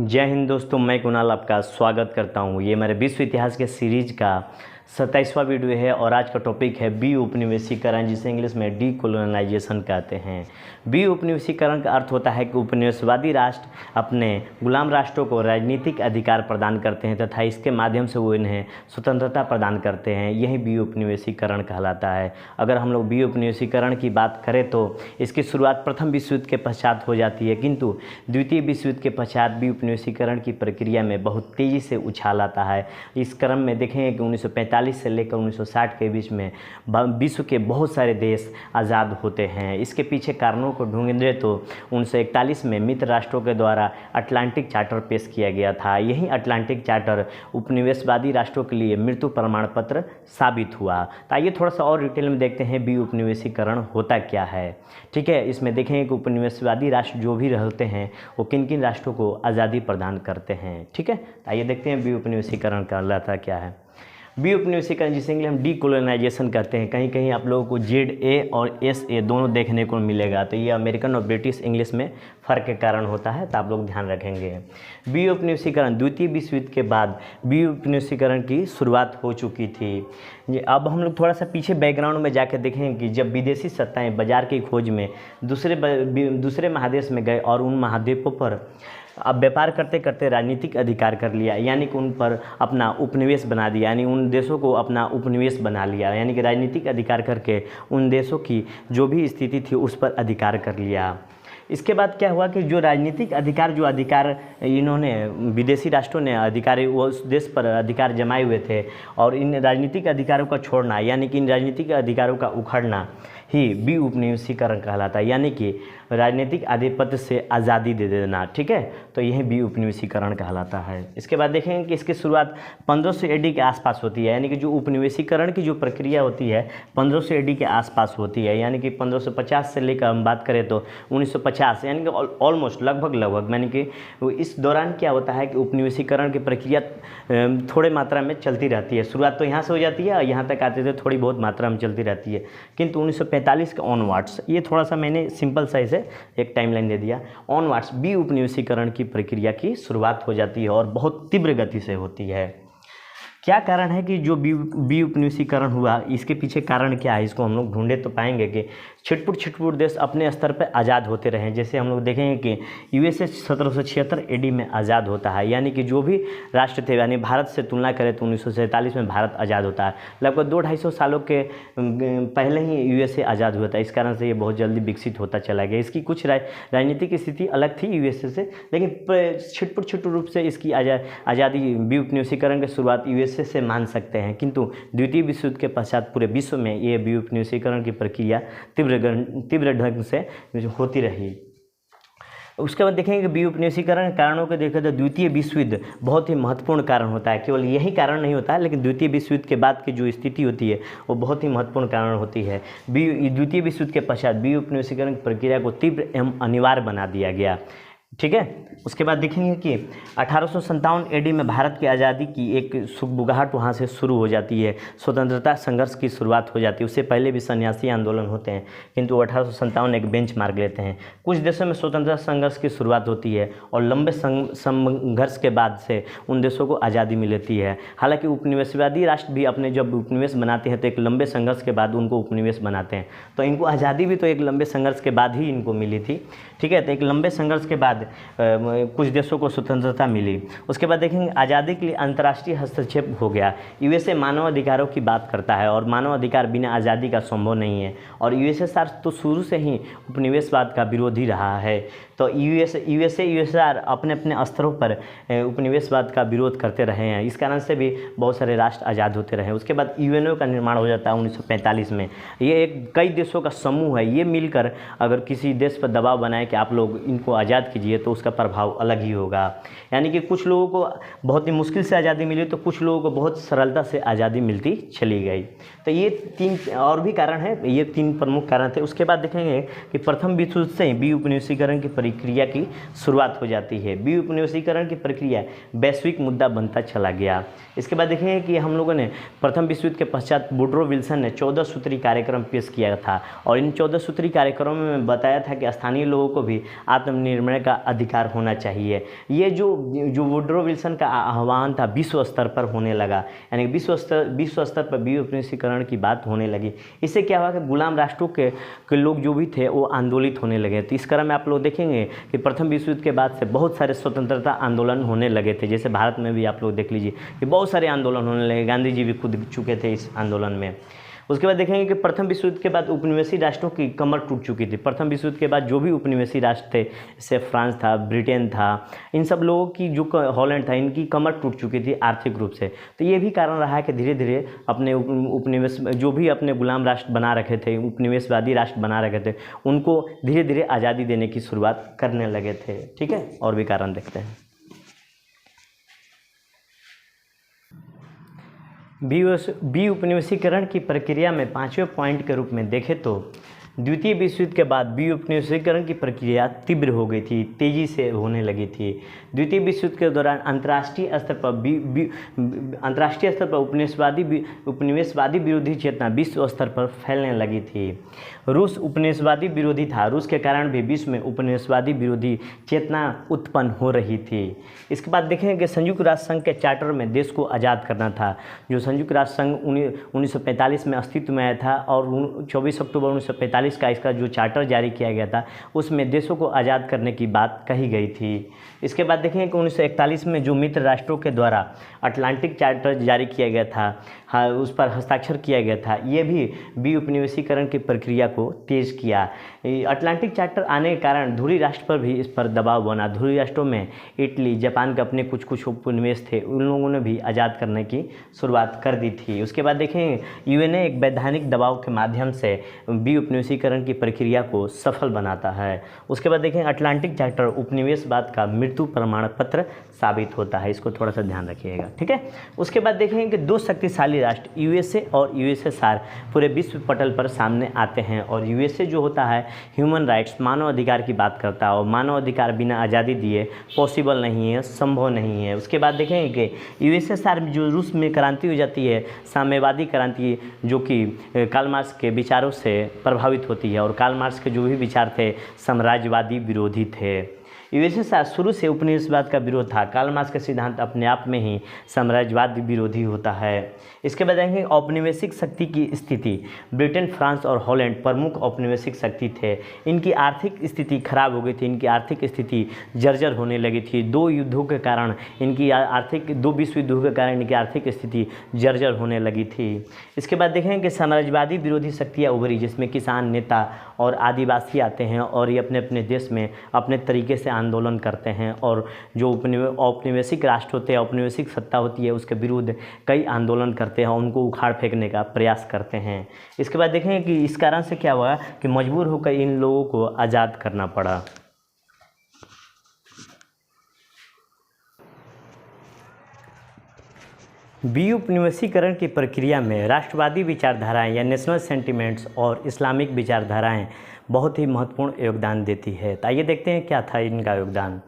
जय हिंद दोस्तों, मैं कुणाल आपका स्वागत करता हूँ। ये मेरे विश्व इतिहास के सीरीज का 27वां वीडियो है और आज का टॉपिक है बी उपनिवेशीकरण, जिसे इंग्लिश में डीकोलोनाइजेशन कहते हैं। बी उपनिवेशीकरण का अर्थ होता है कि उपनिवेशवादी राष्ट्र अपने गुलाम राष्ट्रों को राजनीतिक अधिकार प्रदान करते हैं तथा इसके माध्यम से वो इन्हें स्वतंत्रता प्रदान करते हैं। यही बी उपनिवेशीकरण कहलाता है। अगर हम लोग बी उपनिवेशीकरण की बात करें तो इसकी शुरुआत प्रथम विश्व युद्ध के पश्चात हो जाती है, किंतु द्वितीय विश्व युद्ध के पश्चात बी उपनिवेशीकरण की प्रक्रिया में बहुत तेज़ी से उछाल आता है। इस क्रम में देखेंगे कि 1945 से लेकर 1960 के बीच में विश्व के बहुत सारे देश आज़ाद होते हैं। इसके पीछे कारणों को ढूंढें तो 1941 में मित्र राष्ट्रों के द्वारा अटलांटिक चार्टर पेश किया गया था। यही अटलांटिक चार्टर उपनिवेशवादी राष्ट्रों के लिए मृत्यु प्रमाण पत्र साबित हुआ। तो आइए थोड़ा सा और डिटेल में देखते हैं बी उपनिवेशीकरण होता क्या है। ठीक है, इसमें देखेंगे कि उपनिवेशवादी राष्ट्र जो भी रहते हैं वो किन किन राष्ट्रों को आज़ादी प्रदान करते हैं। ठीक है, तो आइए देखते हैं बी उपनिवेशीकरण कहलाता क्या है। बी उपनिवेशीकरण जिसे इंग्लिश में डीकोलोनाइजेशन कहते हैं। कहीं कहीं आप लोगों को ZA और SA दोनों देखने को मिलेगा, तो ये अमेरिकन और ब्रिटिश इंग्लिश में फ़र्क के कारण होता है, तो आप लोग ध्यान रखेंगे। बी उपनिवेशीकरण द्वितीय विश्व युद्ध के बाद बी उपनिवेशीकरण की शुरुआत हो चुकी थी। अब हम लोग थोड़ा सा पीछे बैकग्राउंड में जाकर देखेंगे कि जब विदेशी सत्ताएँ बाजार की खोज में दूसरे महादेश में गए और उन महाद्वीपों पर अब व्यापार करते करते राजनीतिक अधिकार कर लिया, यानी कि उन पर अपना उपनिवेश बना दिया, यानी उन देशों को अपना उपनिवेश बना लिया, यानी कि राजनीतिक अधिकार करके उन देशों की जो भी स्थिति थी उस पर अधिकार कर लिया। इसके बाद क्या हुआ कि जो राजनीतिक अधिकार इन्होंने विदेशी राष्ट्रों ने अधिकारी वो उस देश पर अधिकार जमाए हुए थे, और इन राजनीतिक अधिकारों का छोड़ना, यानी कि इन राजनीतिक अधिकारों का उखड़ना ही बी उपनिवेशीकरण कहलाता है, यानी कि राजनीतिक आधिपत्य से आज़ादी दे देना। ठीक है, तो यही बी उपनिवेशीकरण कहलाता है। इसके बाद देखेंगे कि इसकी शुरुआत 1500 AD के आसपास होती है, यानी कि जो उपनिवेशीकरण की जो प्रक्रिया होती है 1500 AD के आसपास होती है, यानी कि 1550 से लेकर हम बात करें तो 1950, यानी कि ऑलमोस्ट लगभग यानी कि इस दौरान क्या होता है कि उपनिवेशीकरण की प्रक्रिया थोड़े मात्रा में चलती रहती है। शुरुआत तो यहाँ से हो जाती है और यहाँ तक आते थे थोड़ी बहुत मात्रा में चलती रहती है, किंतु 1945 के ऑनवर्ड्स, ये थोड़ा सा मैंने सिंपल सा इसे एक टाइमलाइन दे दिया, ऑनवर्ड्स बी उपनिवेशीकरण की प्रक्रिया की शुरुआत हो जाती है और बहुत तीव्र गति से होती है। क्या कारण है कि जो बी उपनिवेशीकरण हुआ, इसके पीछे कारण क्या है, इसको हम लोग ढूंढे तो पाएंगे कि छिटपुट देश अपने स्तर पर आज़ाद होते रहे। जैसे हम लोग देखेंगे कि USA 1776 AD में आज़ाद होता है, यानी कि जो भी राष्ट्र थे, यानी भारत से तुलना करें तो 1947 में भारत आज़ाद होता है। लगभग 200-250 सालों के पहले ही USA आज़ाद हुआ था, इस कारण से ये बहुत जल्दी विकसित होता चला गया। इसकी कुछ राजनीतिक स्थिति अलग थी USA से, लेकिन छिटपुट रूप से इसकी आज़ादी बी उपनिवेशीकरण की शुरुआत USA से मान सकते हैं, किंतु द्वितीय विश्व युद्ध के पश्चात पूरे विश्व में ये बी उपनिवेशीकरण की प्रक्रिया तीव्र ढंग से होती रही। उसके बाद देखेंगे कि बी उपनिवेशीकरण कारणों को देखें तो द्वितीय विश्व युद्ध बहुत ही महत्वपूर्ण कारण होता है। केवल यही कारण नहीं होता है, लेकिन द्वितीय विश्व युद्ध के बाद की जो स्थिति होती है वो बहुत ही महत्वपूर्ण कारण होती है। द्वितीय विश्व युद्ध के पश्चात बी उपनिवेशीकरण की प्रक्रिया को तीव्र एवं अनिवार्य बना दिया गया। ठीक है, उसके बाद देखेंगे कि 1857 AD में भारत की आज़ादी की एक सुगबुगाहट वहाँ से शुरू हो जाती है, स्वतंत्रता संघर्ष की शुरुआत हो जाती है। उससे पहले भी सन्यासी आंदोलन होते हैं, किंतु 1857 एक बेंच मार्क लेते हैं। कुछ देशों में स्वतंत्रता संघर्ष की शुरुआत होती है और लंबे संघर्ष के बाद से उन देशों को आज़ादी मिलती है। हालांकि उपनिवेशवादी राष्ट्र भी अपने जब उपनिवेश बनाते हैं तो एक लंबे संघर्ष के बाद उनको उपनिवेश बनाते हैं, तो इनको आज़ादी भी तो एक लंबे संघर्ष के बाद ही इनको मिली थी। ठीक है, तो एक लंबे संघर्ष के बाद कुछ देशों को स्वतंत्रता मिली। उसके बाद देखेंगे आज़ादी के लिए अंतर्राष्ट्रीय हस्तक्षेप हो गया। USA मानव अधिकारों की बात करता है और मानव अधिकार बिना आज़ादी का संभव नहीं है, और USSR तो शुरू से ही उपनिवेशवाद का विरोधी रहा है। तो USSR अपने अपने स्तरों पर उपनिवेशवाद का विरोध करते रहे हैं, इस कारण से भी बहुत सारे राष्ट्र आज़ाद होते रहे। उसके बाद UNO का निर्माण हो जाता है 1945 में। ये एक कई देशों का समूह है, ये मिलकर अगर किसी देश पर दबाव बनाए कि आप लोग इनको आज़ाद कीजिए तो उसका प्रभाव अलग ही होगा। यानी कि कुछ लोगों को बहुत ही मुश्किल से आज़ादी मिली तो कुछ लोगों को बहुत सरलता से आज़ादी मिलती चली गई। तो ये 3 और भी कारण है, ये 3 प्रमुख कारण थे। उसके बाद देखेंगे कि प्रथम विश्व युद्ध से बी उपनिवेशीकरण की प्रक्रिया की शुरुआत हो जाती है। विउपनिवेशीकरण की प्रक्रिया वैश्विक मुद्दा बनता चला गया। इसके बाद देखेंगे कि हम लोगों ने प्रथम विश्व युद्ध के पश्चात वुड्रो विल्सन ने 14 सूत्री कार्यक्रम पेश किया था और इन 14 सूत्री कार्यक्रमों में बताया था कि स्थानीय लोगों को भी आत्मनिर्भर का अधिकार होना चाहिए। ये जो वुड्रो विल्सन का आह्वान था विश्व स्तर पर होने लगा, यानी विश्व स्तर पर विउपनिवेशीकरण की बात होने लगी। इससे क्या हुआ कि गुलाम राष्ट्रों के लोग जो भी थे वो आंदोलित होने लगे। तो इस क्रम में आप लोग देखेंगे कि प्रथम विश्व युद्ध के बाद से बहुत सारे स्वतंत्रता आंदोलन होने लगे थे। जैसे भारत में भी आप लोग देख लीजिए कि बहुत सारे आंदोलन होने लगे, गांधी जी भी खुद चुके थे इस आंदोलन में। उसके बाद देखेंगे कि प्रथम विश्व युद्ध के बाद उपनिवेशी राष्ट्रों की कमर टूट चुकी थी। प्रथम विश्व युद्ध के बाद जो भी उपनिवेशी राष्ट्र थे, जैसे फ्रांस था, ब्रिटेन था, इन सब लोगों की जो हॉलैंड था, इनकी कमर टूट चुकी थी आर्थिक रूप से। तो ये भी कारण रहा है कि धीरे धीरे अपने उपनिवेश जो भी अपने गुलाम राष्ट्र बना रखे थे, उपनिवेशवादी राष्ट्र बना रखे थे, उनको धीरे धीरे आज़ादी देने की शुरुआत करने लगे थे। ठीक है, और भी कारण देखते हैं। विउपनिवेशीकरण की प्रक्रिया में 5वें पॉइंट के रूप में देखें तो द्वितीय विश्व युद्ध के बाद विउपनिवेशीकरण की प्रक्रिया तीव्र हो गई थी, तेज़ी से होने लगी थी। द्वितीय विश्व युद्ध के दौरान अंतर्राष्ट्रीय स्तर पर उपनिवेशवादी विरोधी चेतना विश्व स्तर पर फैलने लगी थी। रूस उपनिवेशवादी विरोधी था, रूस के कारण भी विश्व में उपनिवेशवादी विरोधी चेतना उत्पन्न हो रही थी। इसके बाद देखेंगे कि संयुक्त राष्ट्र संघ के चार्टर में देश को आज़ाद करना था। जो संयुक्त राष्ट्र संघ 1945 में अस्तित्व में आया था और 24 अक्टूबर 1945 का इसका जो चार्टर जारी किया गया था, उसमें देशों को आज़ाद करने की बात कही गई थी। इसके बाद देखेंगे कि 1941 में जो मित्र राष्ट्रों के द्वारा अटलांटिक चार्टर जारी किया गया था, हाँ, उस पर हस्ताक्षर किया गया था, ये भी विउपनिवेशीकरण की प्रक्रिया को तेज़ किया। अटलांटिक चार्टर आने के कारण ध्रुवीय राष्ट्र पर भी इस पर दबाव बना। ध्रुवीय राष्ट्रों में इटली, जापान के अपने कुछ उपनिवेश थे, उन लोगों ने भी आज़ाद करने की शुरुआत कर दी थी। उसके बाद देखें यूएनए एक वैधानिक दबाव के माध्यम से विउपनिवेशीकरण की प्रक्रिया को सफल बनाता है। उसके बाद देखें अटलांटिक चार्टर उपनिवेशवाद का मृत्यु प्रमाण पत्र साबित होता है, इसको थोड़ा सा ध्यान रखिएगा। ठीक है, उसके बाद देखेंगे कि दो शक्तिशाली राष्ट्र यूएसए और यूएसएसआर पूरे विश्व पटल पर सामने आते हैं। और यूएसए जो होता है ह्यूमन राइट्स, मानव अधिकार की बात करता है और मानव अधिकार बिना आज़ादी दिए पॉसिबल नहीं है, संभव नहीं है। उसके बाद देखेंगे कि यूएसएसआर जो रूस में क्रांति हो जाती है, साम्यवादी क्रांति, जो कि कार्ल मार्क्स के विचारों से प्रभावित होती है और कार्ल मार्क्स के जो भी विचार थे साम्राज्यवादी विरोधी थे। यूएसएसआर शुरू से उपनिवेशवाद का विरोध था। कार्ल मार्क्स का सिद्धांत अपने आप में ही साम्राज्यवाद विरोधी होता है। इसके बाद देखेंगे औपनिवेशिक शक्ति की स्थिति। ब्रिटेन, फ्रांस और हॉलैंड प्रमुख औपनिवेशिक शक्ति थे। इनकी आर्थिक स्थिति खराब हो गई थी, इनकी आर्थिक स्थिति जर्जर होने लगी थी। दो विश्व युद्धों के कारण इनकी आर्थिक स्थिति जर्जर होने लगी थी। इसके बाद देखेंगे कि साम्राज्यवादी विरोधी शक्तियाँ उभरी, जिसमें किसान, नेता और आदिवासी आते हैं और ये अपने अपने देश में अपने तरीके से आंदोलन करते हैं और जो औपनिवेशिक राष्ट्र होते हैं, औपनिवेशिक सत्ता होती है, उसके विरुद्ध कई आंदोलन करते हैं, उनको उखाड़ फेंकने का प्रयास करते हैं। इसके बाद देखेंगे कि इस कारण से क्या हुआ कि मजबूर होकर इन लोगों को आज़ाद करना पड़ा। विउपनिवेशीकरण की प्रक्रिया में राष्ट्रवादी विचारधाराएं या नेशनल सेंटिमेंट्स और इस्लामिक विचारधाराएं बहुत ही महत्वपूर्ण योगदान देती है। तो आइए देखते हैं क्या था इनका योगदान।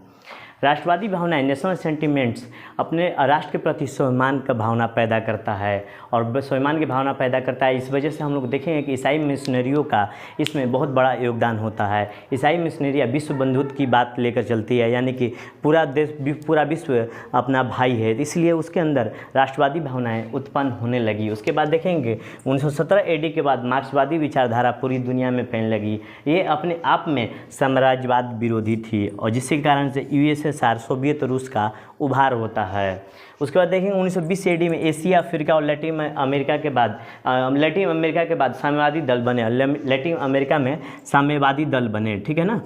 राष्ट्रवादी भावनाएं, नेशनल सेंटिमेंट्स अपने राष्ट्र के प्रति स्वाभिमान का भावना पैदा करता है और स्वाभिमान की भावना पैदा करता है। इस वजह से हम लोग देखेंगे कि ईसाई मिशनरियों का इसमें बहुत बड़ा योगदान होता है। ईसाई मिशनरियाँ विश्व बंधुत्व की बात लेकर चलती है, यानी कि पूरा देश, पूरा विश्व अपना भाई है, इसलिए उसके अंदर राष्ट्रवादी भावनाएँ उत्पन्न होने लगी। उसके बाद देखेंगे 1917 AD के बाद मार्क्सवादी विचारधारा पूरी दुनिया में फैलने लगी। ये अपने आप में साम्राज्यवाद विरोधी थी और जिसके कारण से यूएसएसआर, सोवियत रूस का उभार होता है। उसके बाद देखेंगे 1920 AD में एशिया, अफ्रीका और लैटिन अमेरिका के बाद साम्यवादी दल बने। लैटिन अमेरिका में साम्यवादी दल बने, ठीक है ना,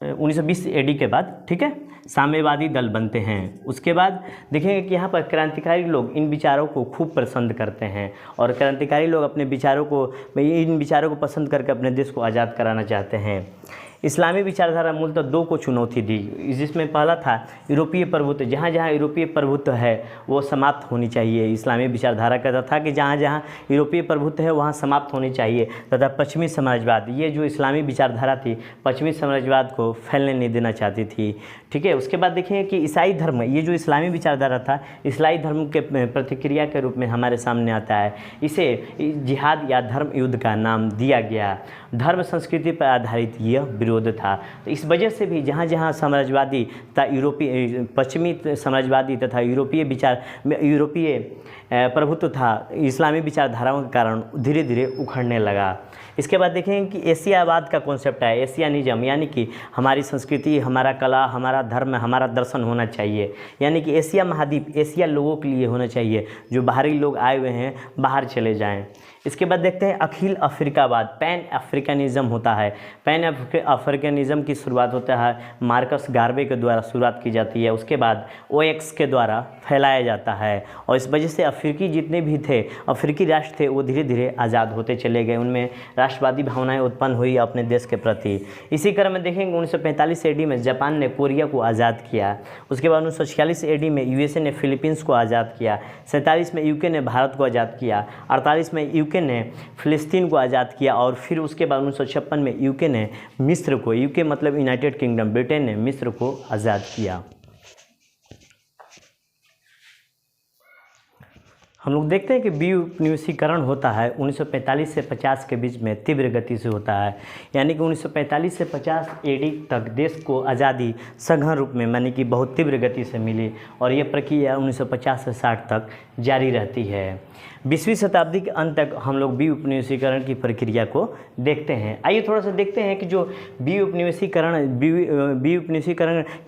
1920 AD के बाद, ठीक है, साम्यवादी दल बनते हैं। उसके बाद देखेंगे कि यहाँ पर क्रांतिकारी लोग इन विचारों को खूब पसंद करते हैं और क्रांतिकारी लोग इन विचारों को पसंद करके अपने देश को आज़ाद कराना चाहते हैं। इस्लामी विचारधारा मूलतः दो को चुनौती दी, जिसमें पहला था यूरोपीय प्रभुत्व, जहाँ जहाँ यूरोपीय प्रभुत्व है वो समाप्त होनी चाहिए। इस्लामी विचारधारा कहता था कि जहाँ जहाँ यूरोपीय प्रभुत्व है वहाँ समाप्त होनी चाहिए, तथा पश्चिमी साम्राज्यवाद, ये जो इस्लामी विचारधारा थी पश्चिमी साम्राज्यवाद को फैलने नहीं देना चाहती थी। ठीक है, उसके बाद देखेंगे कि ईसाई धर्म, ये जो इस्लामी विचारधारा था ईसाई धर्म के प्रतिक्रिया के रूप में हमारे सामने आता है। इसे जिहाद या धर्म युद्ध का नाम दिया गया। धर्म संस्कृति पर आधारित यह विरोध था। तो इस वजह से भी जहाँ जहाँ साम्राज्यवादी तथा यूरोपीय पश्चिमी साम्राज्यवादी तथा यूरोपीय प्रभुत्व था, इस्लामी विचारधाराओं के कारण धीरे धीरे उखड़ने लगा। इसके बाद देखेंगे कि एशियावाद का कॉन्सेप्ट है, एशियानिज्म, यानी कि हमारी संस्कृति, हमारा कला, हमारा धर्म, हमारा दर्शन होना चाहिए, यानी कि एशिया महाद्वीप एशिया लोगों के लिए होना चाहिए, जो बाहरी लोग आए हुए हैं बाहर चले जाएं। इसके बाद देखते हैं अखिल अफ्रीकावाद, पैन अफ्रीकनिज़म होता है। पैन अफ्रीकनिज़म की शुरुआत होता है मार्कस गार्वे के द्वारा शुरुआत की जाती है, उसके बाद ओएक्स के द्वारा फैलाया जाता है, और इस वजह से अफ्रीकी जितने भी थे अफ्रीकी राष्ट्र थे वो धीरे धीरे आज़ाद होते चले गए, उनमें राष्ट्रवादी भावनाएं उत्पन्न हुई अपने देश के प्रति। इसी क्रम में देखेंगे 1945 AD में जापान ने कोरिया को आज़ाद किया। उसके बाद 1946 AD में यूएसए ने फिलीपींस को आज़ाद किया। 47 में यूके ने भारत को आज़ाद किया। 48 में यूके ने फिलिस्तीन को आज़ाद किया, और फिर उसके बाद 1956 में यूके ने मिस्र को, यूके मतलब यूनाइटेड किंगडम, ब्रिटेन ने मिस्र को आज़ाद किया। हम लोग देखते हैं कि विउपनिवेशीकरण होता है 1945 से 50 के बीच में तीव्र गति से होता है, यानी कि 1945 से 50 AD तक देश को आज़ादी सघन रूप में यानी कि बहुत तीव्र गति से मिली, और ये प्रक्रिया 1950 से 60 तक जारी रहती है। 20वीं शताब्दी के अंत तक हम लोग विउपनिवेशीकरण की प्रक्रिया को देखते हैं। आइए थोड़ा सा देखते हैं कि जो विउपनिवेशीकरण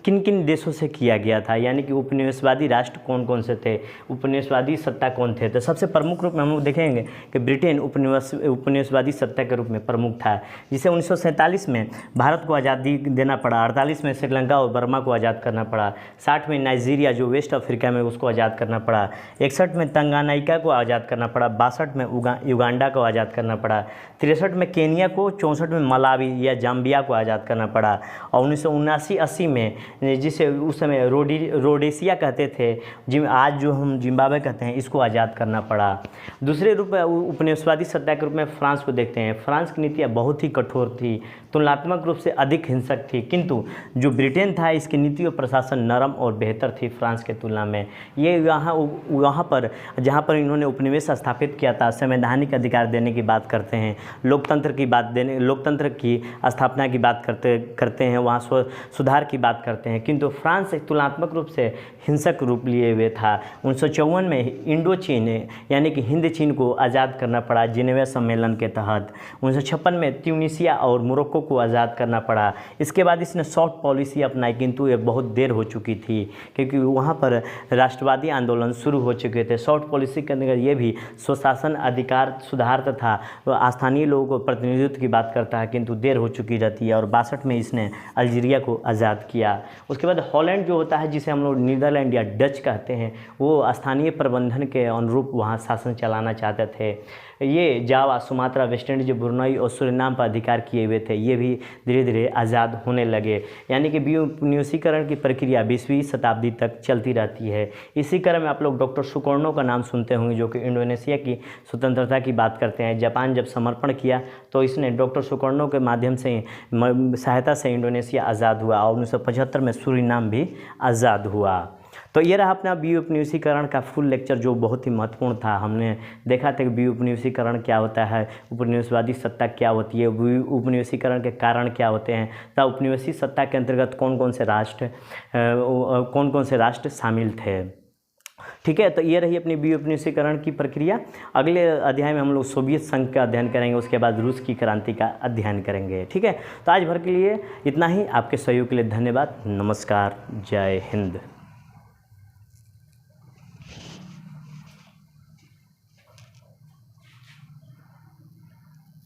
किन किन देशों से किया गया था, यानी कि उपनिवेशवादी राष्ट्र कौन कौन से थे, उपनिवेशवादी सत्ता कौन थे। तो सबसे प्रमुख रूप में हम लोग देखेंगे कि ब्रिटेन उपनिवेशवादी सत्ता के रूप में प्रमुख था, जिसे 1947 में भारत को आज़ादी देना पड़ा, 48 में श्रीलंका और बर्मा को आज़ाद करना पड़ा, 60 में नाइजीरिया जो वेस्ट अफ्रीका में उसको आज़ाद करना पड़ा, 61 में तंगानाइका को आज़ाद करना पड़ा, 62 में युगांडा को आज़ाद करना पड़ा, 63 में केनिया को, 64 में मलावी या जाम्बिया को आज़ाद करना पड़ा, और 1979-80 में जिसे उस समय रोडेशिया कहते थे, आज जो हम जिम्बाब्वे कहते हैं, इसको आज़ाद करना पड़ा। दूसरे रूप में उपनिवेशवादी सत्ता के रूप में फ्रांस को देखते हैं। फ्रांस की नीतियाँ बहुत ही कठोर थी, तुलनात्मक रूप से अधिक हिंसक थी, किंतु जो ब्रिटेन था इसकी नीति और प्रशासन नरम और बेहतर थी फ्रांस के तुलना में। ये वहाँ पर जहाँ पर इन्होंने उपनिवेश स्थापित किया था, संवैधानिक अधिकार देने की बात करते हैं, लोकतंत्र की स्थापना की बात करते हैं, वहाँ सुधार की बात करते हैं, किंतु फ्रांस एक तुलनात्मक रूप से हिंसक रूप लिए हुए था। 1954 में इंडो चीन यानी कि हिंद चीन को आज़ाद करना पड़ा जिनेवा सम्मेलन के तहत। 1956 में ट्यूनीशिया और मोरक्को को आज़ाद करना पड़ा। इसके बाद इसने सॉफ्ट पॉलिसी अपनाई, किंतु ये बहुत देर हो चुकी थी क्योंकि वहाँ पर राष्ट्रवादी आंदोलन शुरू हो चुके थे। सॉफ्ट पॉलिसी के अंदर ये भी स्वशासन अधिकार सुधार तथा स्थानीय लोगों को प्रतिनिधित्व की बात करता है, किंतु देर हो चुकी रहती है। और 62 में इसने अल्जीरिया को आज़ाद किया। उसके बाद हॉलैंड जो होता है, जिसे हम लोग नीदरलैंड या डच कहते हैं, वो स्थानीय प्रबंधन के अनुरूप वहाँ शासन चलाना चाहते थे। ये जावा, सुमात्रा, वेस्ट इंडीज, ब्रुनई और सूरीनाम पर अधिकार किए हुए थे। ये भी धीरे धीरे आज़ाद होने लगे, यानी कि विउपनिवेशीकरण की प्रक्रिया 20वीं शताब्दी तक चलती रहती है। इसी क्रम में आप लोग डॉक्टर सुकर्णो का नाम सुनते होंगे, जो कि इंडोनेशिया की स्वतंत्रता की बात करते हैं। जापान जब समर्पण किया तो इसने डॉक्टर सुकर्णो के माध्यम से सहायता से इंडोनेशिया आज़ाद हुआ, और 1975 में सूरीनाम भी आज़ाद हुआ। तो ये रहा अपना विउपनिवेशीकरण का फुल लेक्चर, जो बहुत ही महत्वपूर्ण था। हमने देखा था कि विउपनिवेशीकरण क्या होता है, उपनिवेशवादी सत्ता क्या होती है, उपनिवेशीकरण के कारण क्या होते हैं, तथा उपनिवेशी सत्ता के अंतर्गत कौन कौन से राष्ट्र शामिल थे। ठीक है, तो ये रही अपनी विउपनिवेशीकरण की प्रक्रिया। अगले अध्याय में हम लोग सोवियत संघ का अध्ययन करेंगे, उसके बाद रूस की क्रांति का अध्ययन करेंगे। ठीक है, तो आज भर के लिए इतना ही। आपके सहयोग के लिए धन्यवाद। नमस्कार, जय हिंद।